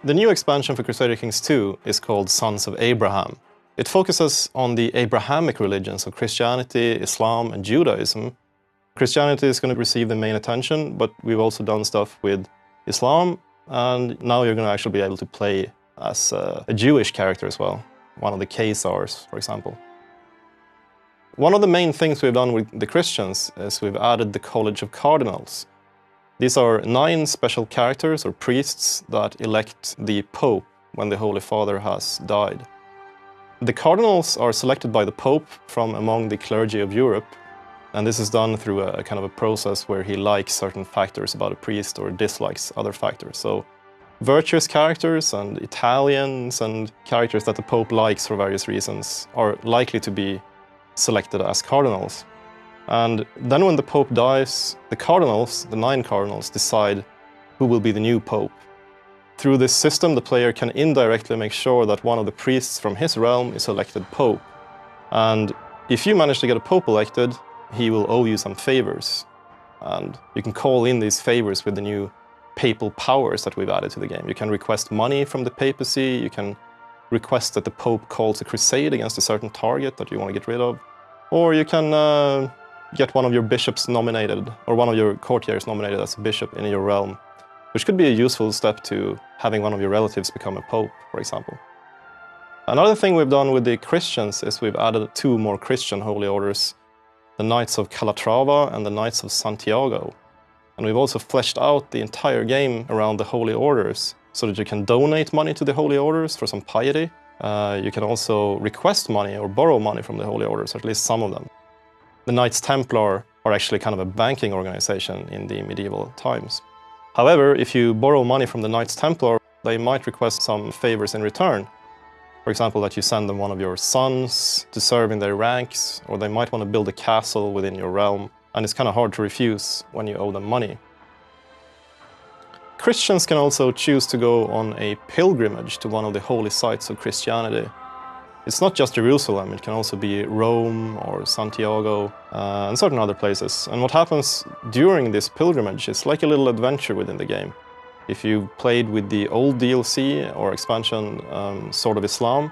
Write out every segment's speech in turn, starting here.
The new expansion for Crusader Kings 2 is called Sons of Abraham. It focuses on the Abrahamic religions of Christianity, Islam, and Judaism. Christianity is going to receive the main attention, but we've also done stuff with Islam, and now you're going to actually be able to play as a Jewish character as well, one of the Khazars, for example. One of the main things we've done with the Christians is we've added the College of Cardinals. These are 9 special characters or priests that elect the Pope when the Holy Father has died. The cardinals are selected by the Pope from among the clergy of Europe, and this is done through a kind of a process where he likes certain factors about a priest or dislikes other factors. So virtuous characters and Italians and characters that the Pope likes for various reasons are likely to be selected as cardinals. And then when the Pope dies, the cardinals, the 9 cardinals, decide who will be the new Pope. Through this system, the player can indirectly make sure that one of the priests from his realm is elected Pope. And if you manage to get a Pope elected, he will owe you some favors. And you can call in these favors with the new papal powers that we've added to the game. You can request money from the papacy, you can request that the Pope calls a crusade against a certain target that you want to get rid of, or you can get one of your bishops nominated, or one of your courtiers nominated as a bishop in your realm, which could be a useful step to having one of your relatives become a pope, for example. Another thing we've done with the Christians is we've added 2 more Christian holy orders, the Knights of Calatrava and the Knights of Santiago. And we've also fleshed out the entire game around the holy orders, so that you can donate money to the holy orders for some piety. You can also request money or borrow money from the holy orders, or at least some of them. The Knights Templar are actually kind of a banking organization in the medieval times. However, if you borrow money from the Knights Templar, they might request some favors in return. For example, that you send them one of your sons to serve in their ranks, or they might want to build a castle within your realm, and it's kind of hard to refuse when you owe them money. Christians can also choose to go on a pilgrimage to one of the holy sites of Christianity. It's not just Jerusalem, it can also be Rome or Santiago and certain other places. And what happens during this pilgrimage is like a little adventure within the game. If you've played with the old DLC or expansion Sword of Islam,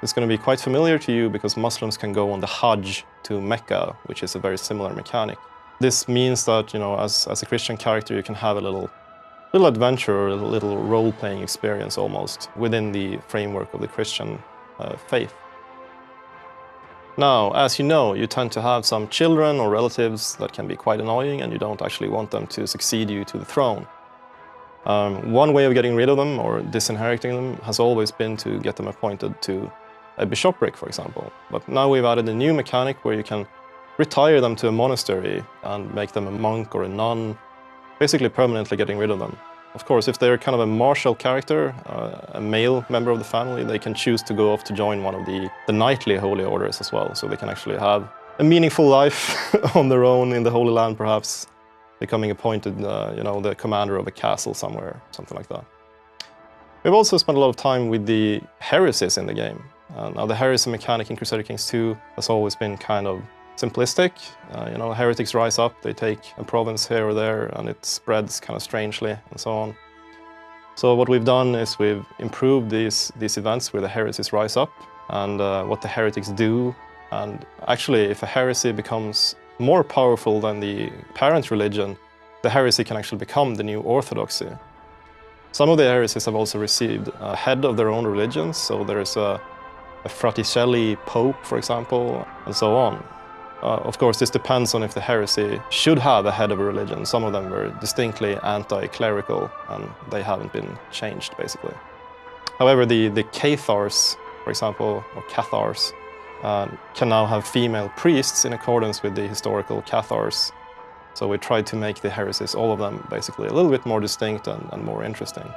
it's going to be quite familiar to you because Muslims can go on the Hajj to Mecca, which is a very similar mechanic. This means that, you know, as a Christian character, you can have a little adventure or a little role-playing experience almost within the framework of the Christian faith. Now, as you know, you tend to have some children or relatives that can be quite annoying and you don't actually want them to succeed you to the throne. One way of getting rid of them or disinheriting them has always been to get them appointed to a bishopric, for example. But now we've added a new mechanic where you can retire them to a monastery and make them a monk or a nun, basically permanently getting rid of them. Of course, if they're kind of a martial character, a male member of the family, they can choose to go off to join one of the knightly holy orders as well, so they can actually have a meaningful life on their own in the Holy Land, perhaps becoming appointed, you know, the commander of a castle somewhere, something like that. We've also spent a lot of time with the heresies in the game. Now, the heresy mechanic in Crusader Kings 2 has always been kind of simplistic. You know, heretics rise up, they take a province here or there, and it spreads kind of strangely, and so on. So what we've done is we've improved these events where the heresies rise up, and what the heretics do. And actually, if a heresy becomes more powerful than the parent religion, the heresy can actually become the new orthodoxy. Some of the heresies have also received a head of their own religions, so there's a Fraticelli Pope, for example, and so on. Of course, this depends on if the heresy should have a head of a religion. Some of them were distinctly anti-clerical, and they haven't been changed, basically. However, the Cathars, for example, or Cathars, can now have female priests in accordance with the historical Cathars. So we tried to make the heresies, all of them, basically a little bit more distinct and more interesting.